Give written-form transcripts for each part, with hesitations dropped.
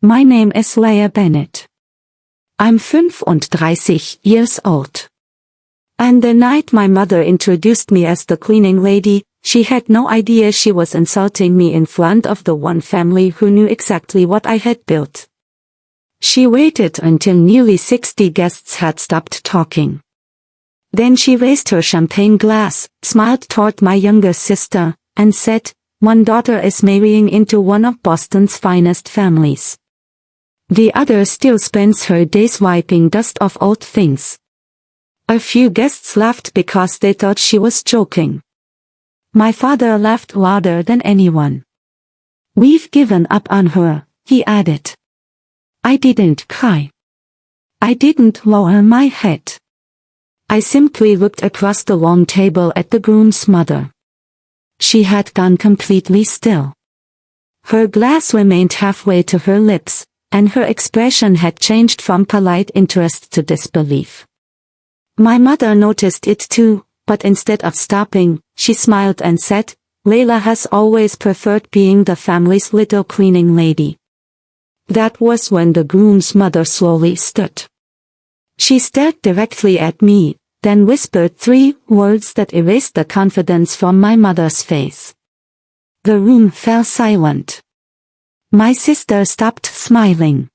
My name is Leah Bennett. I'm 35 years old. And the night my mother introduced me as the cleaning lady, she had no idea she was insulting me in front of the one family who knew exactly what I had built. She waited until nearly 60 guests had stopped talking. Then she raised her champagne glass, smiled toward my younger sister, and said, "One daughter is marrying into one of Boston's finest families. The other still spends her days wiping dust off old things." A few guests laughed because they thought she was joking. My father laughed louder than anyone. "We've given up on her," he added. I didn't cry. I didn't lower my head. I simply looked across the long table at the groom's mother. She had gone completely still. Her glass remained halfway to her lips, and her expression had changed from polite interest to disbelief. My mother noticed it too, but instead of stopping, she smiled and said, "Layla has always preferred being the family's little cleaning lady." That was when the groom's mother slowly stood. She stared directly at me, then whispered 3 words that erased the confidence from my mother's face. The room fell silent. My sister stopped smiling.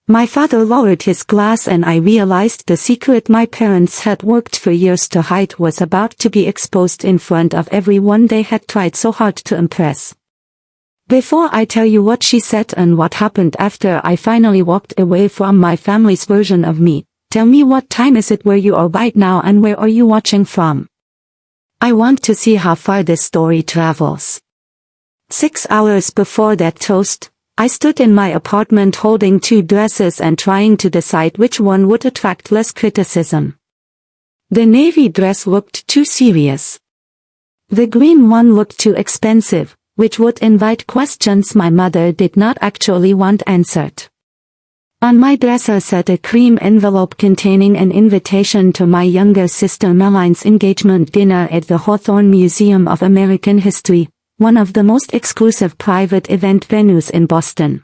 My father lowered his glass and I realized the secret my parents had worked for years to hide was about to be exposed in front of everyone they had tried so hard to impress. Before I tell you what she said and what happened after I finally walked away from my family's version of me, tell me, what time is it where you are right now and where are you watching from? I want to see how far this story travels. 6 hours before that toast, I stood in my apartment holding 2 dresses and trying to decide which one would attract less criticism. The navy dress looked too serious. The green one looked too expensive, which would invite questions my mother did not actually want answered. On my dresser sat a cream envelope containing an invitation to my younger sister Meline's engagement dinner at the Hawthorne Museum of American History, one of the most exclusive private event venues in Boston.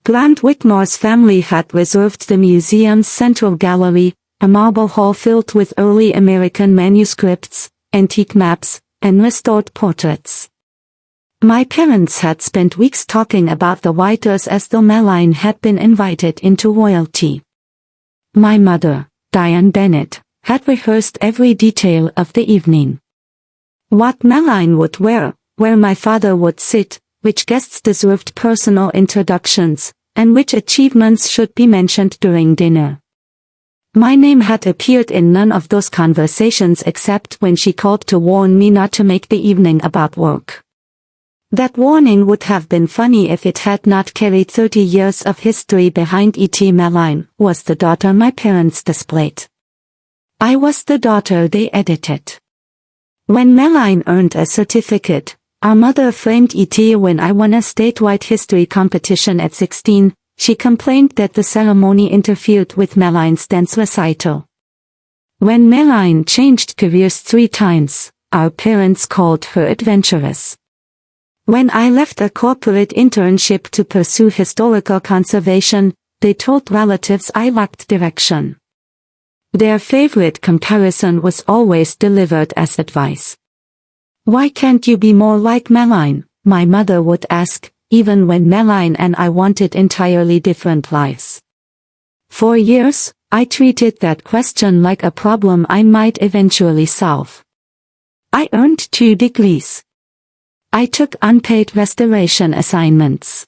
Grant Whitmore's family had reserved the museum's central gallery, a marble hall filled with early American manuscripts, antique maps, and restored portraits. My parents had spent weeks talking about the Whiters as though Meline had been invited into royalty. My mother, Diane Bennett, had rehearsed every detail of the evening. What Meline would wear, where my father would sit, which guests deserved personal introductions, and which achievements should be mentioned during dinner. My name had appeared in none of those conversations except when she called to warn me not to make the evening about work. That warning would have been funny if it had not carried 30 years of history behind it. Meline was the daughter my parents displayed. I was the daughter they edited. When Meline earned a certificate, our mother framed it. When I won a statewide history competition at 16, she complained that the ceremony interfered with Meline's dance recital. When Meline changed careers 3 times, our parents called her adventurous. When I left a corporate internship to pursue historical conservation, they told relatives I lacked direction. Their favorite comparison was always delivered as advice. "Why can't you be more like Meline?" my mother would ask, even when Meline and I wanted entirely different lives. For years, I treated that question like a problem I might eventually solve. I earned 2 degrees. I took unpaid restoration assignments.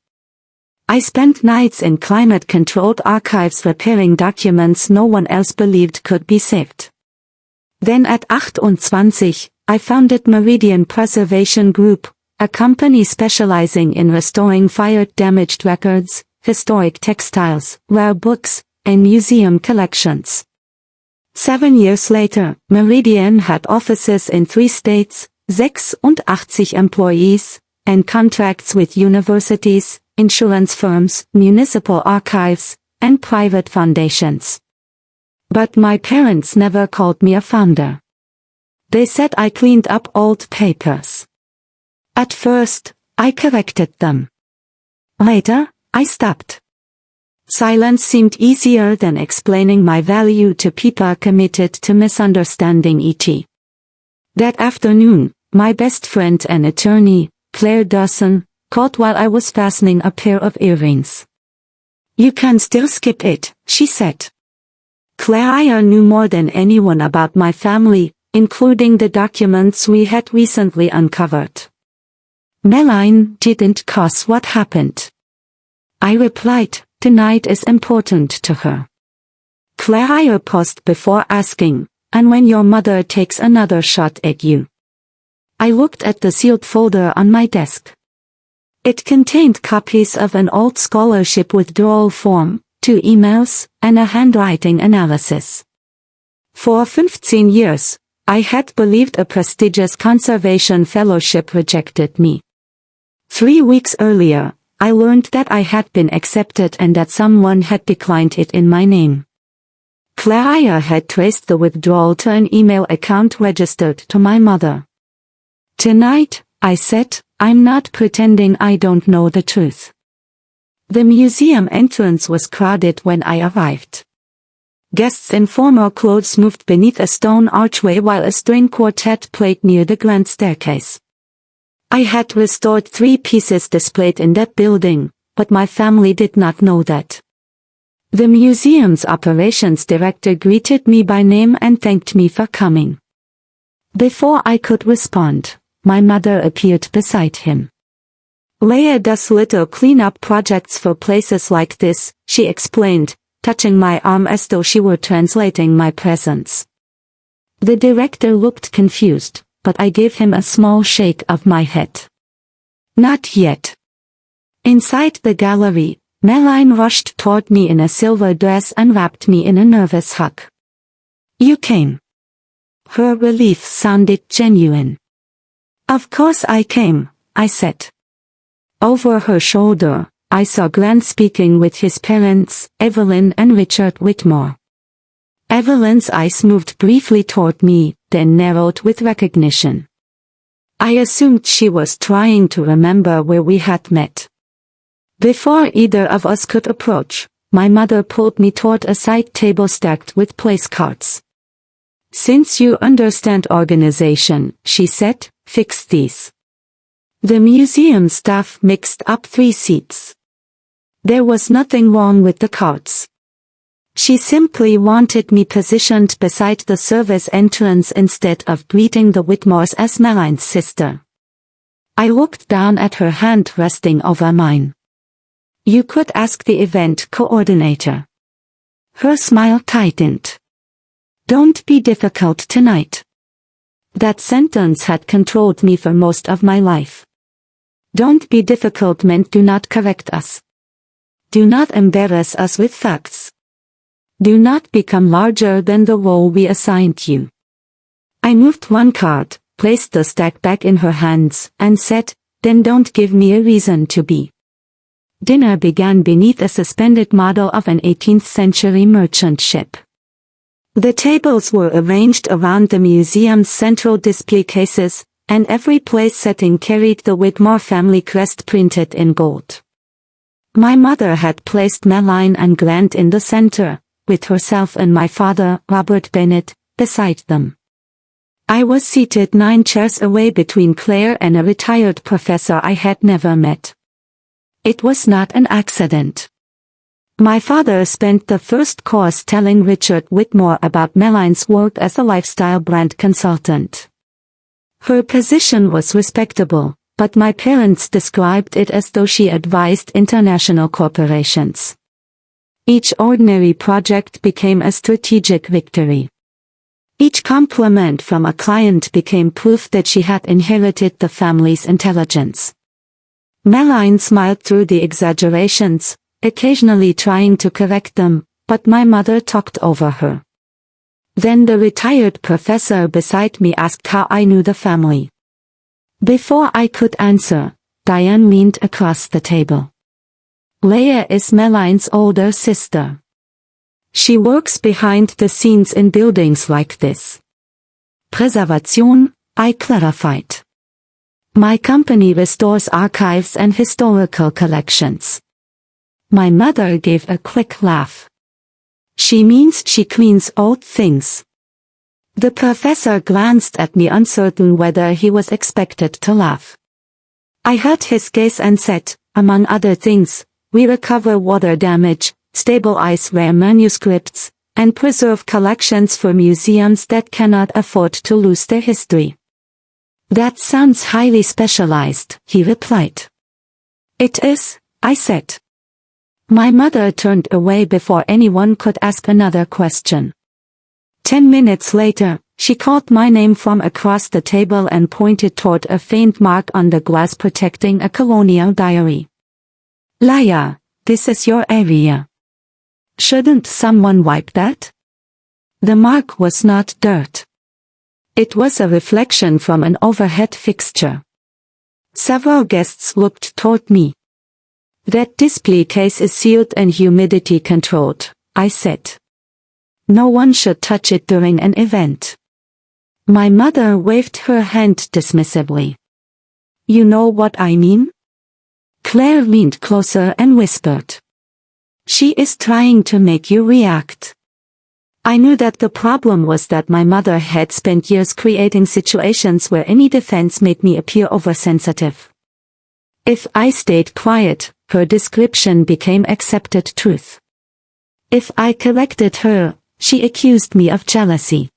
I spent nights in climate-controlled archives repairing documents no one else believed could be saved. Then at 28, I founded Meridian Preservation Group, a company specializing in restoring fire-damaged records, historic textiles, rare books, and museum collections. 7 years later, Meridian had offices in 3 states, 86 employees, and contracts with universities, insurance firms, municipal archives, and private foundations. But my parents never called me a founder. They said I cleaned up old papers. At first, I corrected them. Later, I stopped. Silence seemed easier than explaining my value to people committed to misunderstanding it. That afternoon, my best friend and attorney, Claire Dawson, called while I was fastening a pair of earrings. "You can still skip it," she said. Claire knew more than anyone about my family, including the documents we had recently uncovered. "Melanie didn't cause what happened," I replied. "Tonight is important to her." Claire paused before asking, "And when your mother takes another shot at you?" I looked at the sealed folder on my desk. It contained copies of an old scholarship withdrawal form, 2 emails, and a handwriting analysis. For 15 years, I had believed a prestigious conservation fellowship rejected me. 3 weeks earlier, I learned that I had been accepted and that someone had declined it in my name. Claire had traced the withdrawal to an email account registered to my mother. "Tonight," I said, "I'm not pretending I don't know the truth." The museum entrance was crowded when I arrived. Guests in formal clothes moved beneath a stone archway while a string quartet played near the grand staircase. I had restored 3 pieces displayed in that building, but my family did not know that. The museum's operations director greeted me by name and thanked me for coming. Before I could respond, my mother appeared beside him. "Leah does little clean-up projects for places like this," she explained, touching my arm as though she were translating my presence. The director looked confused, but I gave him a small shake of my head. "Not yet." Inside the gallery, Melanie rushed toward me in a silver dress and wrapped me in a nervous hug. "You came." Her relief sounded genuine. "Of course I came," I said. Over her shoulder, I saw Glenn speaking with his parents, Evelyn and Richard Whitmore. Evelyn's eyes moved briefly toward me, then narrowed with recognition. I assumed she was trying to remember where we had met. Before either of us could approach, my mother pulled me toward a side table stacked with place cards. "Since you understand organization," she said, "fix these." The museum staff mixed up 3 seats. There was nothing wrong with the cards. She simply wanted me positioned beside the service entrance instead of greeting the Whitmores as Melanie's sister. I looked down at her hand resting over mine. "You could ask the event coordinator." Her smile tightened. "Don't be difficult tonight." That sentence had controlled me for most of my life. Don't be difficult meant do not correct us. Do not embarrass us with facts. Do not become larger than the role we assigned you. I moved 1 card, placed the stack back in her hands, and said, "Then don't give me a reason to be." Dinner began beneath a suspended model of an 18th century merchant ship. The tables were arranged around the museum's central display cases, and every place setting carried the Whitmore family crest printed in gold. My mother had placed Melanie and Glenn in the center, with herself and my father, Robert Bennett, beside them. I was seated 9 chairs away between Claire and a retired professor I had never met. It was not an accident. My father spent the first course telling Richard Whitmore about Melanie's work as a lifestyle brand consultant. Her position was respectable, but my parents described it as though she advised international corporations. Each ordinary project became a strategic victory. Each compliment from a client became proof that she had inherited the family's intelligence. Melanie smiled through the exaggerations, occasionally trying to correct them, but my mother talked over her. Then the retired professor beside me asked how I knew the family. Before I could answer, Diane leaned across the table. Leah is Melanie's older sister. She works behind the scenes in buildings like this. Preservation, I clarified. My company restores archives and historical collections. My mother gave a quick laugh. She means she cleans old things. The professor glanced at me, uncertain whether he was expected to laugh. I heard his gaze and said, among other things, we recover water damage, stabilize rare manuscripts, and preserve collections for museums that cannot afford to lose their history. That sounds highly specialized, he replied. It is, I said. My mother turned away before anyone could ask another question. 10 minutes later, she called my name from across the table and pointed toward a faint mark on the glass protecting a colonial diary. Laya, this is your area. Shouldn't someone wipe that? The mark was not dirt. It was a reflection from an overhead fixture. Several guests looked toward me. That display case is sealed and humidity controlled, I said. No one should touch it during an event. My mother waved her hand dismissively. You know what I mean? Claire leaned closer and whispered. She is trying to make you react. I knew that the problem was that my mother had spent years creating situations where any defense made me appear oversensitive. If I stayed quiet, her description became accepted truth. If I corrected her, she accused me of jealousy.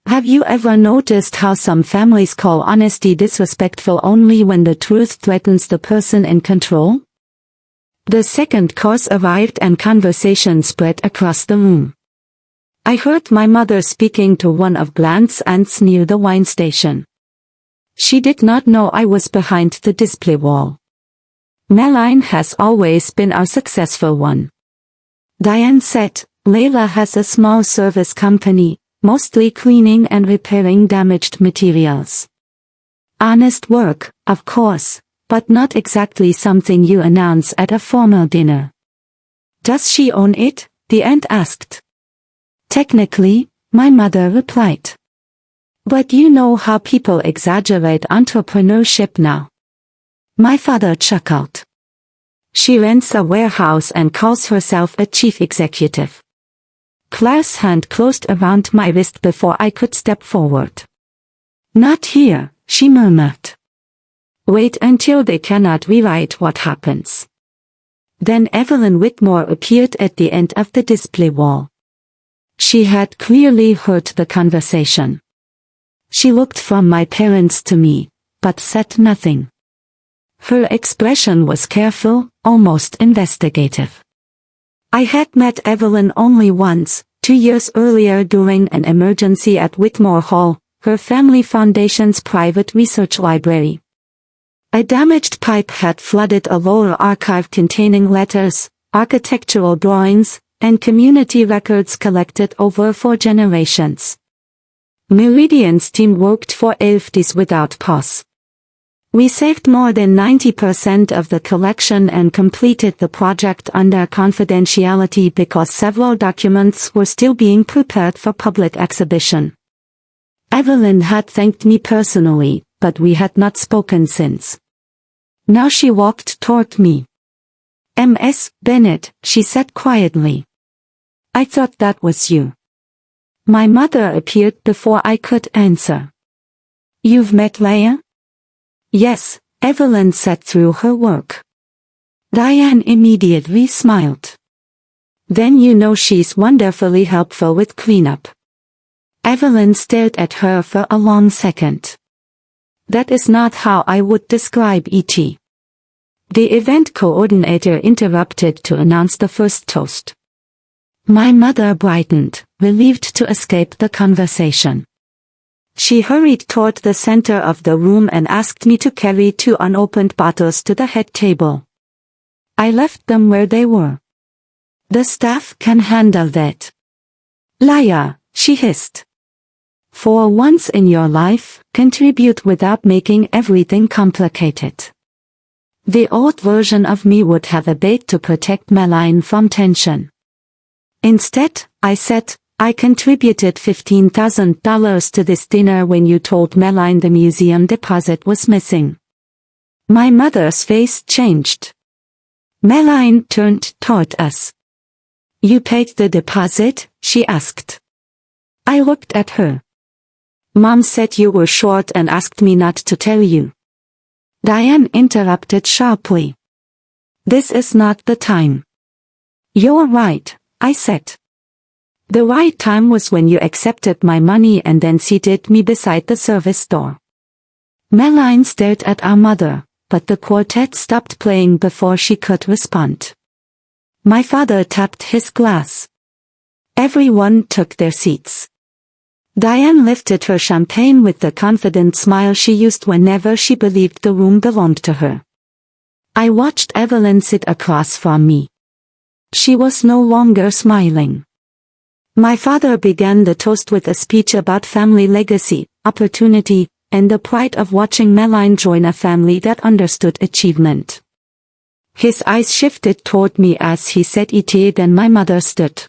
Have you ever noticed how some families call honesty disrespectful only when the truth threatens the person in control? The second course arrived and conversation spread across the room. I heard my mother speaking to one of Glant's aunts near the wine station. She did not know I was behind the display wall. Meline has always been our successful one. Diane said, Layla has a small service company, mostly cleaning and repairing damaged materials. Honest work, of course, but not exactly something you announce at a formal dinner. Does she own it? The aunt asked. Technically, my mother replied. But you know how people exaggerate entrepreneurship now. My father chuckled. She rents a warehouse and calls herself a chief executive. Claire's hand closed around my wrist before I could step forward. Not here, she murmured. Wait until they cannot rewrite what happens. Then Evelyn Whitmore appeared at the end of the display wall. She had clearly heard the conversation. She looked from my parents to me, but said nothing. Her expression was careful, almost investigative. I had met Evelyn only once, 2 years earlier during an emergency at Whitmore Hall, her family foundation's private research library. A damaged pipe had flooded a lower archive containing letters, architectural drawings, and community records collected over 4 generations. Meridian's team worked for 11 days without pause. We saved more than 90% of the collection and completed the project under confidentiality because several documents were still being prepared for public exhibition. Evelyn had thanked me personally, but we had not spoken since. Now she walked toward me. Ms. Bennett, she said quietly. I thought that was you. My mother appeared before I could answer. You've met Leah? Yes, Evelyn said through her work. Diane immediately smiled. Then you know she's wonderfully helpful with cleanup. Evelyn stared at her for a long second. That is not how I would describe E.T. The event coordinator interrupted to announce the first toast. My mother brightened, relieved to escape the conversation. She hurried toward the center of the room and asked me to carry 2 unopened bottles to the head table. I left them where they were. The staff can handle that. Liar, she hissed. For once in your life, contribute without making everything complicated. The old version of me would have obeyed to protect Meline from tension. Instead, I said, I contributed $15,000 to this dinner when you told Meline the museum deposit was missing. My mother's face changed. Melanie turned toward us. You paid the deposit? She asked. I looked at her. Mom said you were short and asked me not to tell you. Diane interrupted sharply. This is not the time. You're right, I said. The right time was when you accepted my money and then seated me beside the service door. Melanie stared at our mother, but the quartet stopped playing before she could respond. My father tapped his glass. Everyone took their seats. Diane lifted her champagne with the confident smile she used whenever she believed the room belonged to her. I watched Evelyn sit across from me. She was no longer smiling. My father began the toast with a speech about family legacy, opportunity, and the pride of watching Melanie join a family that understood achievement. His eyes shifted toward me as he said it, then my mother stood.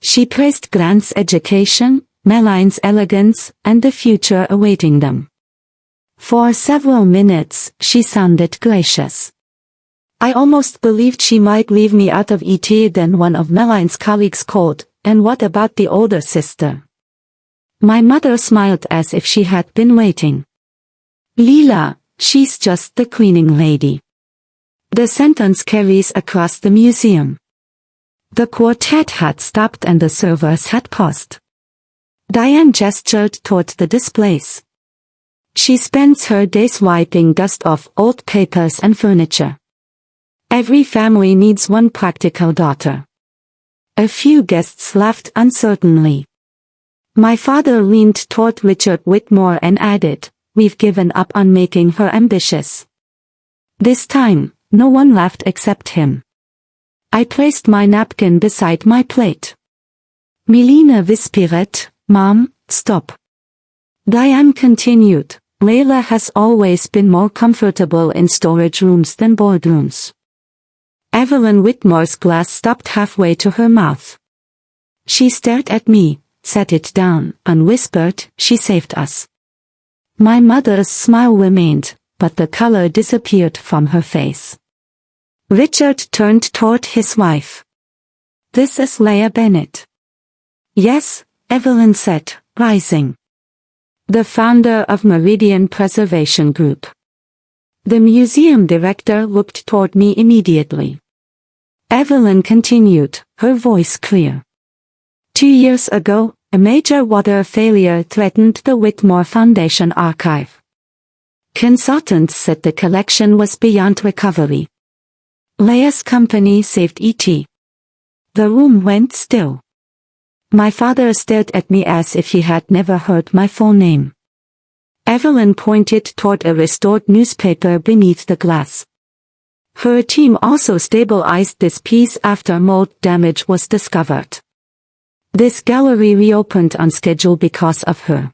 She praised Grant's education, Melanie's elegance, and the future awaiting them. For several minutes, she sounded gracious. I almost believed she might leave me out of it. Then one of Melanie's colleagues called, "And what about the older sister?" My mother smiled as if she had been waiting. "Leela, she's just the cleaning lady." The sentence carries across the museum. The quartet had stopped and the servers had paused. Diane gestured toward the displays. She spends her days wiping dust off old papers and furniture. Every family needs one practical daughter. A few guests laughed uncertainly. My father leaned toward Richard Whitmore and added, "We've given up on making her ambitious." This time, no one laughed except him. I placed my napkin beside my plate. Melina whispered, "Mom, stop." Diane continued, "Layla has always been more comfortable in storage rooms than boardrooms." Evelyn Whitmore's glass stopped halfway to her mouth. She stared at me, set it down, and whispered, "She saved us." My mother's smile remained, but the color disappeared from her face. Richard turned toward his wife. "This is Leah Bennett." "Yes," Evelyn said, rising. "The founder of Meridian Preservation Group." The museum director looked toward me immediately. Evelyn continued, her voice clear. 2 years ago, a major water failure threatened the Whitmore Foundation archive. Consultants said the collection was beyond recovery. Leah's company saved it. The room went still. My father stared at me as if he had never heard my full name. Evelyn pointed toward a restored newspaper beneath the glass. Her team also stabilized this piece after mold damage was discovered. This gallery reopened on schedule because of her.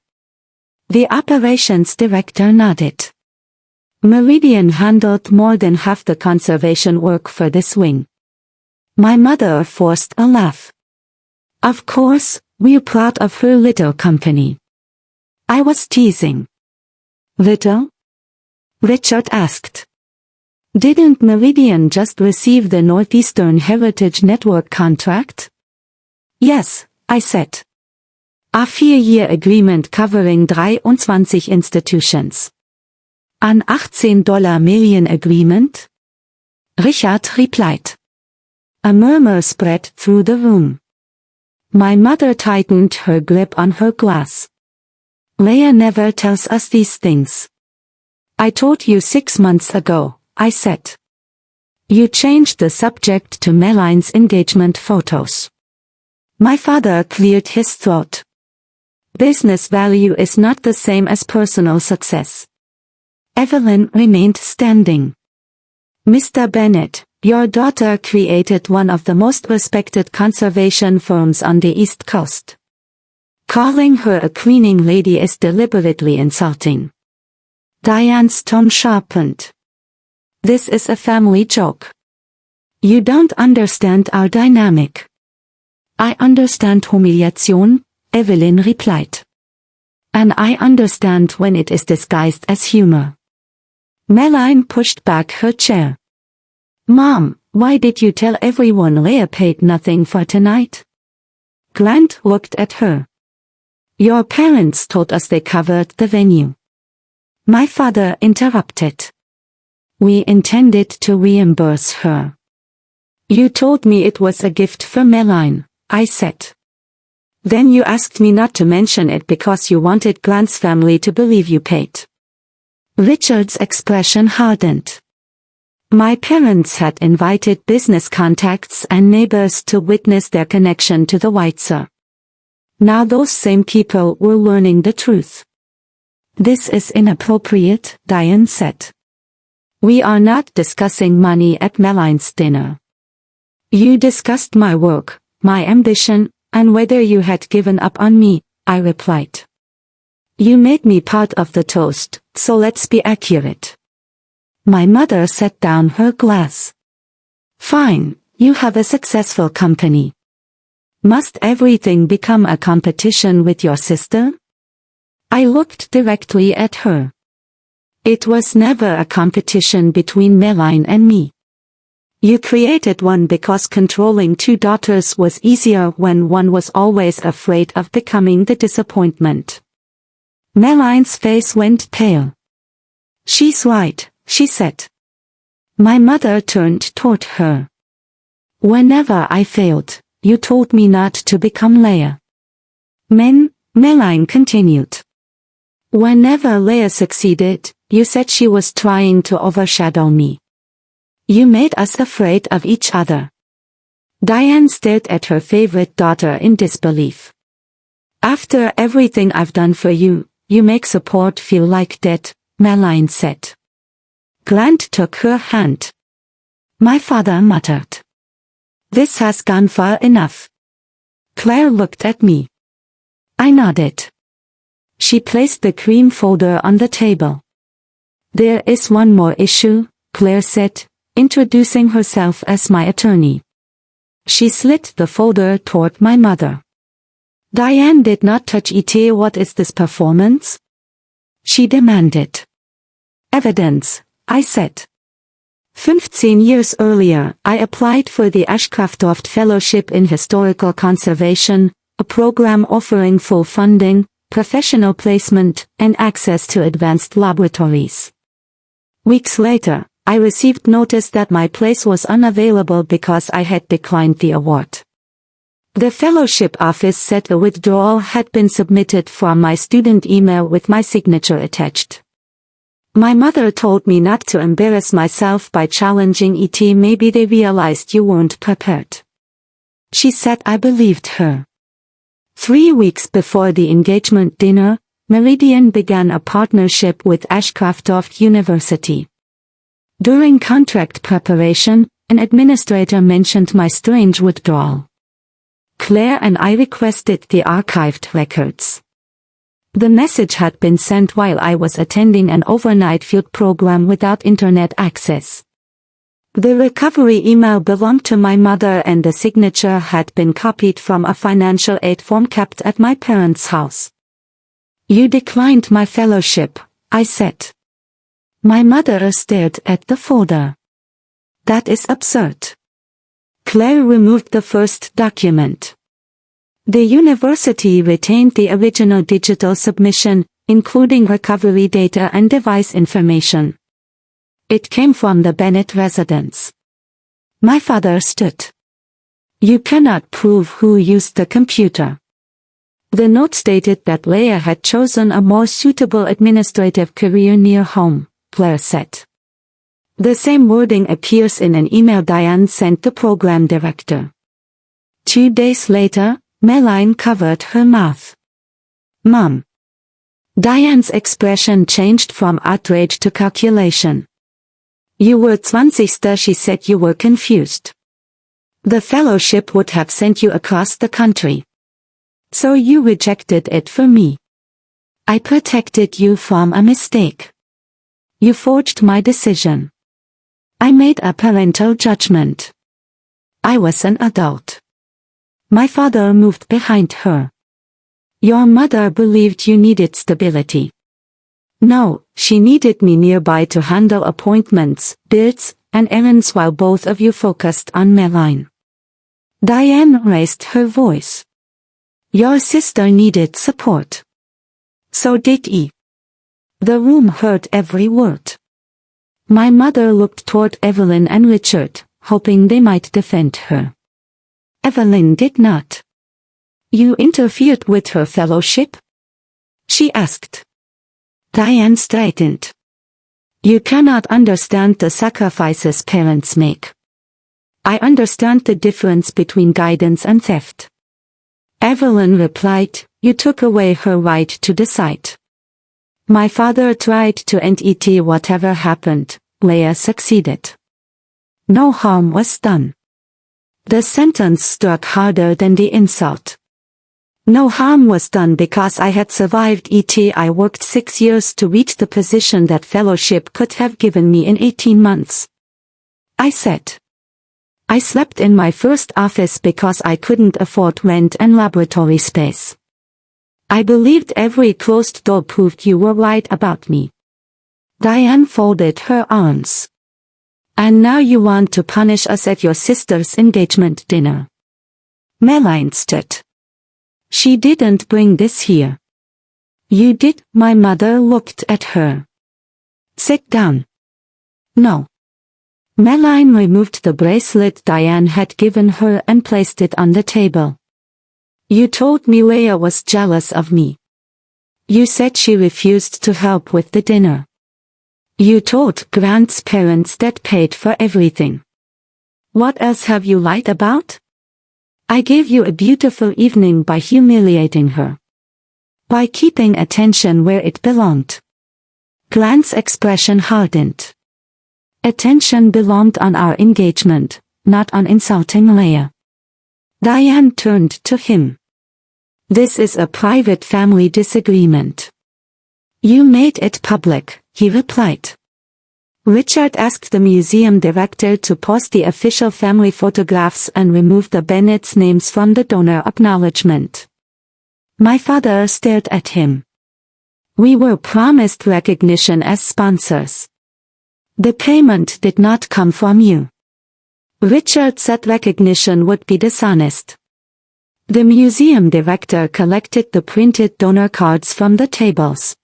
The operations director nodded. Meridian handled more than half the conservation work for this wing. My mother forced a laugh. "Of course, we're proud of her little company." I was teasing. "Little?" Richard asked. "Didn't Meridian just receive the Northeastern Heritage Network contract?" "Yes," I said. A 4-year agreement covering 23 institutions. An $18 million agreement? Richard replied. A murmur spread through the room. My mother tightened her grip on her glass. "Leah never tells us these things." "I told you 6 months ago," I said. "You changed the subject to Melanie's engagement photos." My father cleared his throat. "Business value is not the same as personal success." Evelyn remained standing. "Mr. Bennett, your daughter created one of the most respected conservation firms on the East Coast. Calling her a cleaning lady is deliberately insulting." Diane's tone sharpened. "This is a family joke. You don't understand our dynamic." "I understand humiliation," Evelyn replied. "And I understand when it is disguised as humor." Melanie pushed back her chair. "Mom, Why did you tell everyone Leah paid nothing for tonight? Grant looked at her. Your parents told us they covered the venue. My father interrupted. We intended to reimburse her. You told me it was a gift for Meline, I said. Then you asked me not to mention it because you wanted Grant's family to believe you paid. Richard's expression hardened. My parents had invited business contacts and neighbors to witness their connection to the Weitzer. Now those same people were learning the truth. This is inappropriate, Diane said. We are not discussing money at Meline's dinner. You discussed my work, my ambition, and whether you had given up on me, I replied. You made me part of the toast, so let's be accurate. My mother set down her glass. Fine, you have a successful company. Must everything become a competition with your sister? I looked directly at her. It was never a competition between Meline and me. You created one because controlling two daughters was easier when one was always afraid of becoming the disappointment. Meline's face went pale. She's right, she said. My mother turned toward her. Whenever I failed, you told me not to become Leah. Meline continued. Whenever Leah succeeded, you said she was trying to overshadow me. You made us afraid of each other. Diane stared at her favorite daughter in disbelief. After everything I've done for you, you make support feel like debt, Meline said. Grant took her hand. My father muttered. This has gone far enough. Claire looked at me. I nodded. She placed the cream folder on the table. There is one more issue, Claire said, introducing herself as my attorney. She slid the folder toward my mother. Diane did not touch it. What is this performance? She demanded. Evidence, I said. 15 years earlier, I applied for the Ashcroft Fellowship in Historical Conservation, a program offering full funding, professional placement, and access to advanced laboratories. Weeks later, I received notice that my place was unavailable because I had declined the award. The fellowship office said a withdrawal had been submitted from my student email with my signature attached. My mother told me not to embarrass myself by challenging it. Maybe they realized you weren't prepared. She said I believed her. 3 weeks before the engagement dinner, Meridian began a partnership with Ashcroft University. During contract preparation, an administrator mentioned my strange withdrawal. Claire and I requested the archived records. The message had been sent while I was attending an overnight field program without internet access. The recovery email belonged to my mother and the signature had been copied from a financial aid form kept at my parents' house. You declined my fellowship, I said. My mother stared at the folder. That is absurd. Claire removed the first document. The university retained the original digital submission, including recovery data and device information. It came from the Bennett residence. My father stood. You cannot prove who used the computer. The note stated that Leah had chosen a more suitable administrative career near home, Claire said. The same wording appears in an email Diane sent the program director. 2 days later, Meline covered her mouth. Mom. Diane's expression changed from outrage to calculation. You were 20, she said. You were confused. The fellowship would have sent you across the country. So you rejected it for me. I protected you from a mistake. You forged my decision. I made a parental judgment. I was an adult. My father moved behind her. Your mother believed you needed stability. No, she needed me nearby to handle appointments, bills, and errands while both of you focused on Meline. Diane raised her voice. Your sister needed support. So did he. The room heard every word. My mother looked toward Evelyn and Richard, hoping they might defend her. Evelyn did not. You interfered with her fellowship? She asked. Diane straightened. You cannot understand the sacrifices parents make. I understand the difference between guidance and theft. Evelyn replied, you took away her right to decide. My father tried to end it. Whatever happened, Leah succeeded. No harm was done. The sentence struck harder than the insult. No harm was done because I had survived it. I worked 6 years to reach the position that fellowship could have given me in 18 months. I said. I slept in my first office because I couldn't afford rent and laboratory space. I believed every closed door proved you were right about me. Diane folded her arms. And now you want to punish us at your sister's engagement dinner. Meline stood. She didn't bring this here. You did. My mother looked at her. Sit down. No. Meline removed the bracelet Diane had given her and placed it on the table. You told me Leah was jealous of me. You said she refused to help with the dinner. You told Grant's parents that paid for everything. What else have you lied about? I gave you a beautiful evening by humiliating her. By keeping attention where it belonged. Grant's expression hardened. Attention belonged on our engagement, not on insulting Leah. Diane turned to him. This is a private family disagreement. You made it public, he replied. Richard asked the museum director to post the official family photographs and remove the Bennett's names from the donor acknowledgement. My father stared at him. We were promised recognition as sponsors. The payment did not come from you. Richard said recognition would be dishonest. The museum director collected the printed donor cards from the tables.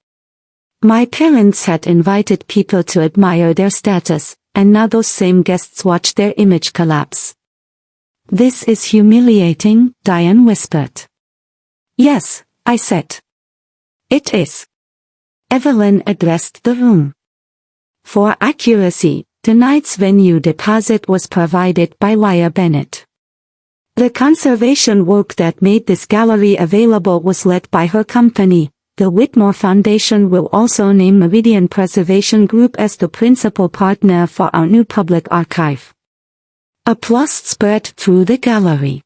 My parents had invited people to admire their status, and now those same guests watch their image collapse. This is humiliating, Diane whispered. Yes, I said. It is. Evelyn addressed the room. For accuracy, tonight's venue deposit was provided by Leah Bennett. The conservation work that made this gallery available was led by her company. The Whitmore Foundation will also name Meridian Preservation Group as the principal partner for our new public archive. Applause spread through the gallery.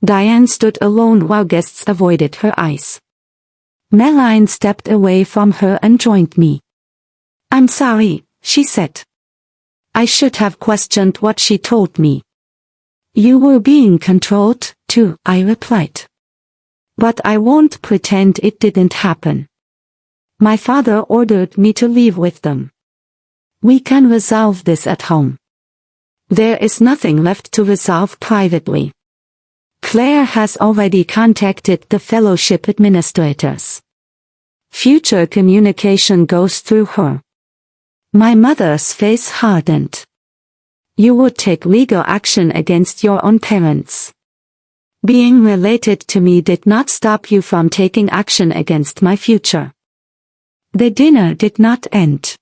Diane stood alone while guests avoided her eyes. Meline stepped away from her and joined me. I'm sorry, she said. I should have questioned what she told me. You were being controlled, too, I replied. But I won't pretend it didn't happen. My father ordered me to leave with them. We can resolve this at home. There is nothing left to resolve privately. Claire has already contacted the fellowship administrators. Future communication goes through her. My mother's face hardened. You would take legal action against your own parents. Being related to me did not stop you from taking action against my future. The dinner did not end.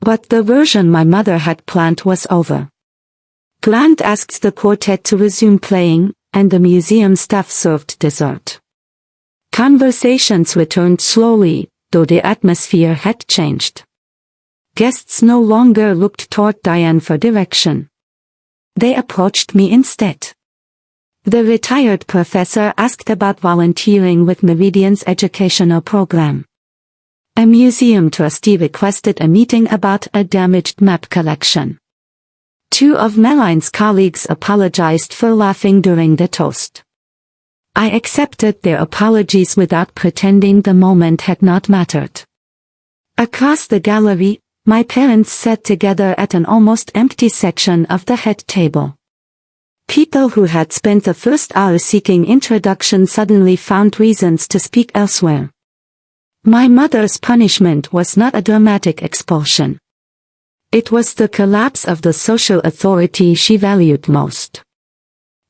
But the version my mother had planned was over. Grant asked the quartet to resume playing, and the museum staff served dessert. Conversations returned slowly, though the atmosphere had changed. Guests no longer looked toward Diane for direction. They approached me instead. The retired professor asked about volunteering with Meridian's educational program. A museum trustee requested a meeting about a damaged map collection. Two of Meline's colleagues apologized for laughing during the toast. I accepted their apologies without pretending the moment had not mattered. Across the gallery, My parents sat together at an almost empty section of the head table. People who had spent the first hour seeking introduction suddenly found reasons to speak elsewhere. My mother's punishment was not a dramatic expulsion. It was the collapse of the social authority she valued most.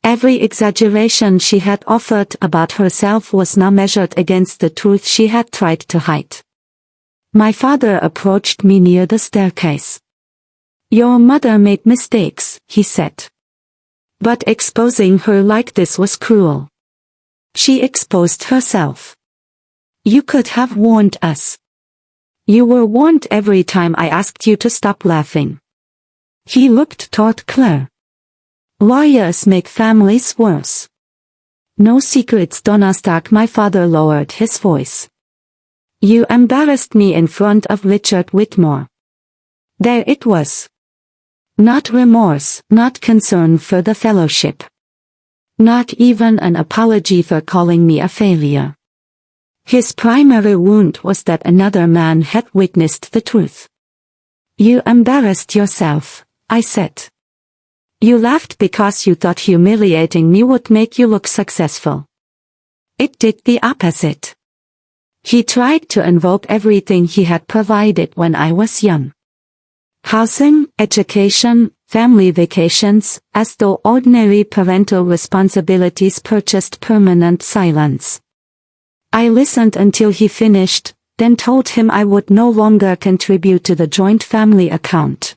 Every exaggeration she had offered about herself was now measured against the truth she had tried to hide. My father approached me near the staircase. "Your mother made mistakes," he said. "But exposing her like this was cruel. She exposed herself. You could have warned us. You were warned every time I asked you to stop laughing." He looked toward Claire. "Lawyers make families worse. No secrets, Donna Stark." My father lowered his voice. "You embarrassed me in front of Richard Whitmore." There it was. Not remorse, not concern for the fellowship. Not even an apology for calling me a failure. His primary wound was that another man had witnessed the truth. "You embarrassed yourself," I said. "You laughed because you thought humiliating me would make you look successful. It did the opposite." He tried to invoke everything he had provided when I was young. Housing, education, family vacations, as though ordinary parental responsibilities purchased permanent silence. I listened until he finished, then told him I would no longer contribute to the joint family account.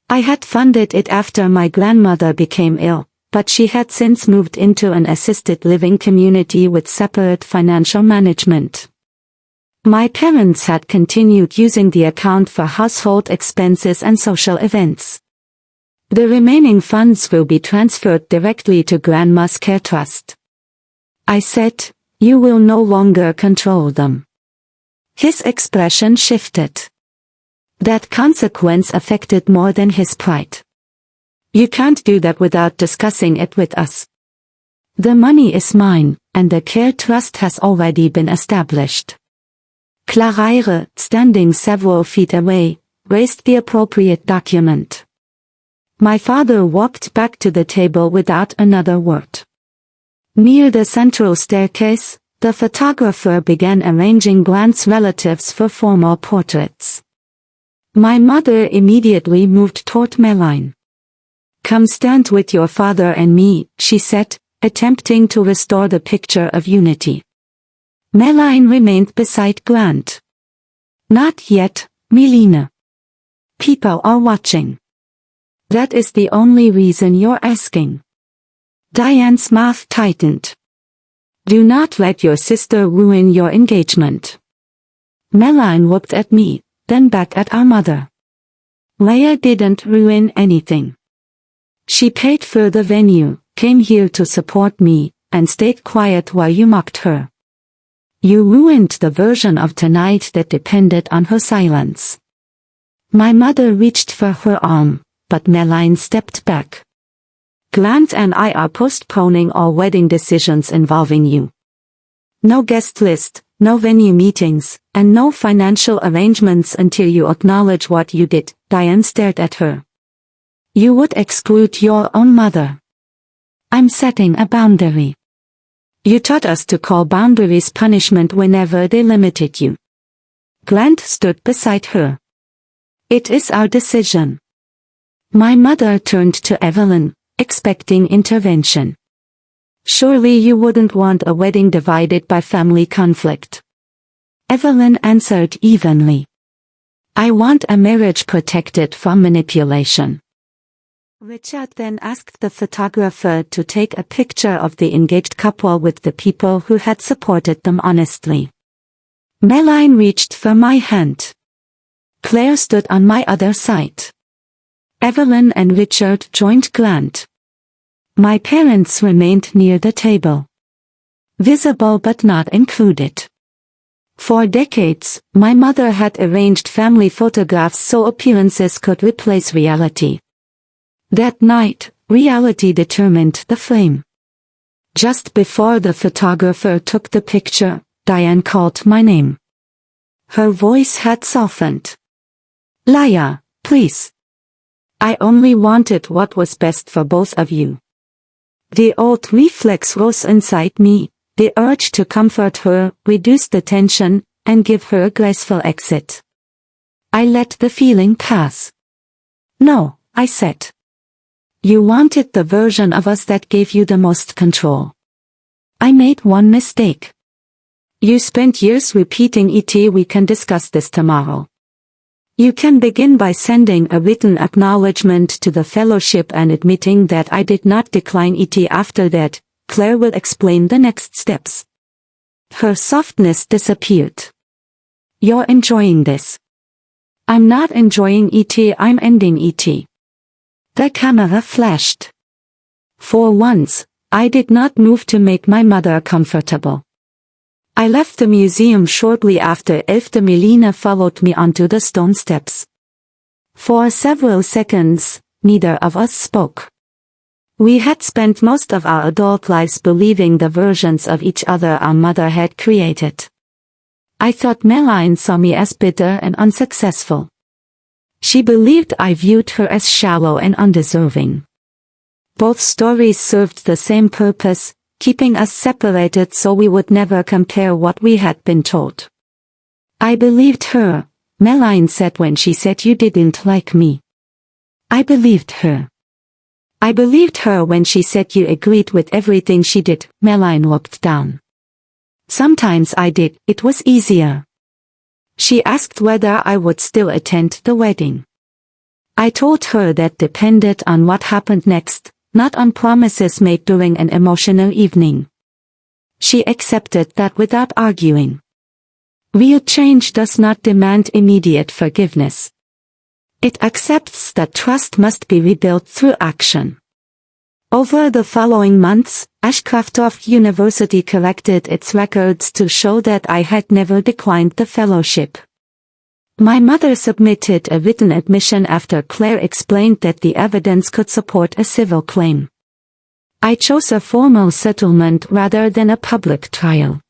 I had funded it after my grandmother became ill, but she had since moved into an assisted living community with separate financial management. My parents had continued using the account for household expenses and social events. The remaining funds will be transferred directly to Grandma's care trust. I said, "You will no longer control them." His expression shifted. That consequence affected more than his pride. "You can't do that without discussing it with us. The money is mine, and the care trust has already been established." Claire, standing several feet away, raised the appropriate document. My father walked back to the table without another word. Near the central staircase, the photographer began arranging Glant's relatives for formal portraits. My mother immediately moved toward Meline. "Come stand with your father and me," she said, attempting to restore the picture of unity. Meline remained beside Glant. "Not yet, Melina. People are watching." "That is the only reason you're asking." Diane's mouth tightened. "Do not let your sister ruin your engagement." Meline looked at me, then back at our mother. "Leia didn't ruin anything. She paid for the venue, came here to support me, and stayed quiet while you mocked her. You ruined the version of tonight that depended on her silence." My mother reached for her arm, but Meline stepped back. "Glant and I are postponing all wedding decisions involving you. No guest list, no venue meetings, and no financial arrangements until you acknowledge what you did." Diane stared at her. "You would exclude your own mother." "I'm setting a boundary. You taught us to call boundaries punishment whenever they limited you." Glant stood beside her. "It is our decision." My mother turned to Evelyn, expecting intervention. "Surely you wouldn't want a wedding divided by family conflict." Evelyn answered evenly. "I want a marriage protected from manipulation." Richard then asked the photographer to take a picture of the engaged couple with the people who had supported them honestly. Meline reached for my hand. Claire stood on my other side. Evelyn and Richard joined Glant. My parents remained near the table. Visible but not included. For decades, my mother had arranged family photographs so appearances could replace reality. That night, reality determined the frame. Just before the photographer took the picture, Diane called my name. Her voice had softened. Liar, please. I only wanted what was best for both of you. The old reflex rose inside me, the urge to comfort her, reduce the tension, and give her a graceful exit. I let the feeling pass. No, I said. You wanted the version of us that gave you the most control. I made one mistake. You spent years repeating it. We can discuss this tomorrow. You can begin by sending a written acknowledgement to the fellowship and admitting that I did not decline it. After that, Claire will explain the next steps. Her softness disappeared. You're enjoying this. I'm not enjoying it, I'm ending it. The camera flashed. For once, I did not move to make my mother comfortable. I left the museum shortly after. Elfte Melina followed me onto the stone steps. For several seconds, neither of us spoke. We had spent most of our adult lives believing the versions of each other our mother had created. I thought Meline saw me as bitter and unsuccessful. She believed I viewed her as shallow and undeserving. Both stories served the same purpose, keeping us separated so we would never compare what we had been told. I believed her, Meline said when she said you didn't like me. I believed her. I believed her when she said you agreed with everything she did. Meline looked down. Sometimes I did, it was easier. She asked whether I would still attend the wedding. I told her that depended on what happened next, not on promises made during an emotional evening. She accepted that without arguing. Real change does not demand immediate forgiveness. It accepts that trust must be rebuilt through action. Over the following months, Ashcroft University collected its records to show that I had never declined the fellowship. My mother submitted a written admission after Claire explained that the evidence could support a civil claim. I chose a formal settlement rather than a public trial.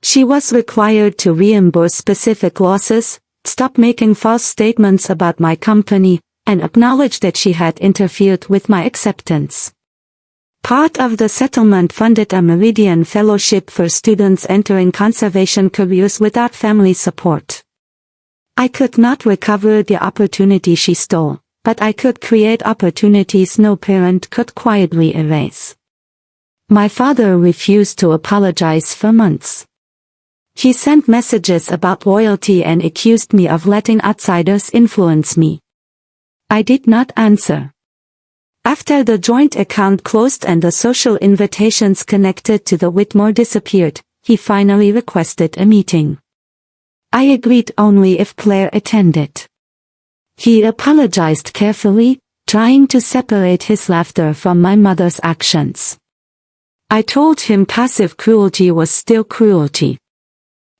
She was required to reimburse specific losses, stop making false statements about my company, and acknowledge that she had interfered with my acceptance. Part of the settlement funded a Meridian Fellowship for students entering conservation careers without family support. I could not recover the opportunity she stole, but I could create opportunities no parent could quietly erase. My father refused to apologize for months. He sent messages about loyalty and accused me of letting outsiders influence me. I did not answer. After the joint account closed and the social invitations connected to the Whitmore disappeared, he finally requested a meeting. I agreed only if Claire attended. He apologized carefully, trying to separate his laughter from my mother's actions. I told him passive cruelty was still cruelty.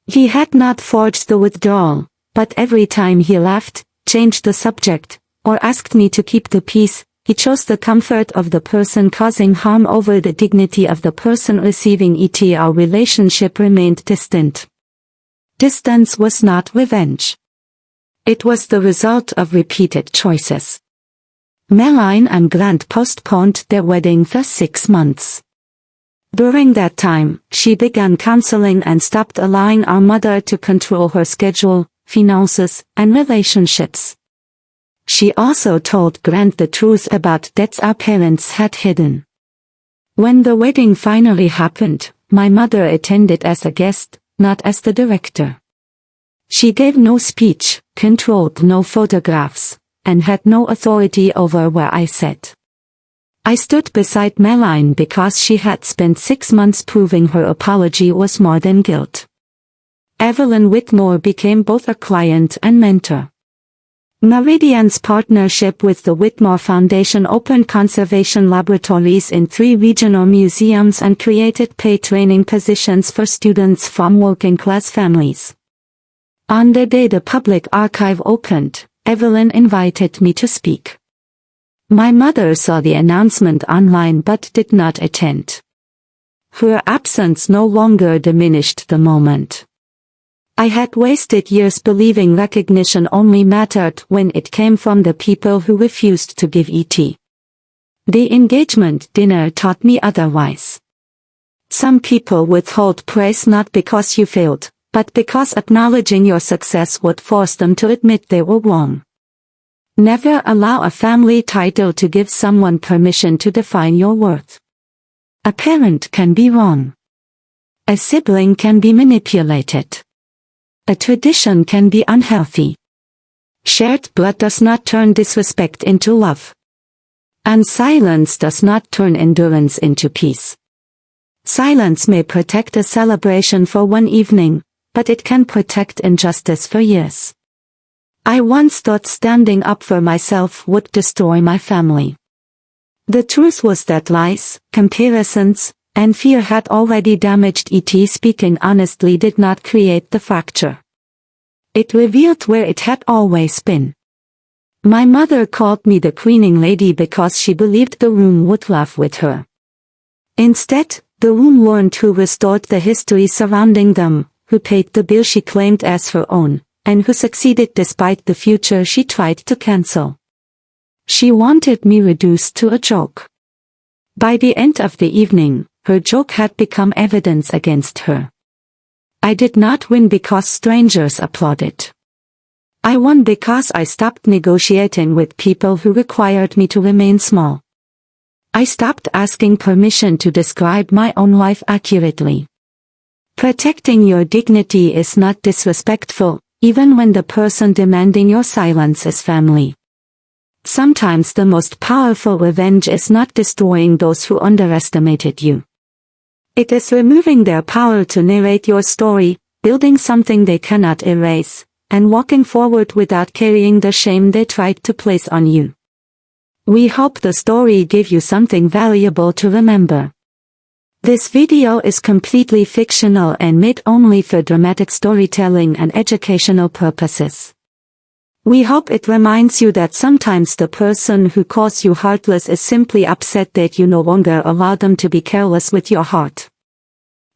He had not forged the withdrawal, but every time he laughed, changed the subject, or asked me to keep the peace, he chose the comfort of the person causing harm over the dignity of the person receiving it. Our relationship remained distant. Distance was not revenge. It was the result of repeated choices. Meline and Grant postponed their wedding for 6 months. During that time, she began counseling and stopped allowing our mother to control her schedule, finances, and relationships. She also told Grant the truth about debts our parents had hidden. When the wedding finally happened, my mother attended as a guest, not as the director. She gave no speech, controlled no photographs, and had no authority over where I sat. I stood beside Meline because she had spent 6 months proving her apology was more than guilt. Evelyn Whitmore became both a client and mentor. Meridian's partnership with the Whitmore Foundation opened conservation laboratories in 3 regional museums and created paid training positions for students from working-class families. On the day the public archive opened, Evelyn invited me to speak. My mother saw the announcement online but did not attend. Her absence no longer diminished the moment. I had wasted years believing recognition only mattered when it came from the people who refused to give it. The engagement dinner taught me otherwise. Some people withhold praise not because you failed, but because acknowledging your success would force them to admit they were wrong. Never allow a family title to give someone permission to define your worth. A parent can be wrong. A sibling can be manipulated. A tradition can be unhealthy. Shared blood does not turn disrespect into love. And silence does not turn endurance into peace. Silence may protect a celebration for one evening, but it can protect injustice for years. I once thought standing up for myself would destroy my family. The truth was that lies, comparisons, and fear had already damaged it. Speaking honestly did not create the fracture. It revealed where it had always been. My mother called me the cleaning lady because she believed the room would laugh with her. Instead, the room learned who restored the history surrounding them, who paid the bill she claimed as her own, and who succeeded despite the future she tried to cancel. She wanted me reduced to a joke. By the end of the evening, her joke had become evidence against her. I did not win because strangers applauded. I won because I stopped negotiating with people who required me to remain small. I stopped asking permission to describe my own life accurately. Protecting your dignity is not disrespectful, even when the person demanding your silence is family. Sometimes the most powerful revenge is not destroying those who underestimated you. It is removing their power to narrate your story, building something they cannot erase, and walking forward without carrying the shame they tried to place on you. We hope the story gave you something valuable to remember. This video is completely fictional and made only for dramatic storytelling and educational purposes. We hope it reminds you that sometimes the person who calls you heartless is simply upset that you no longer allow them to be careless with your heart.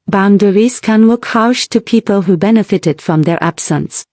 Boundaries can look harsh to people who benefited from their absence,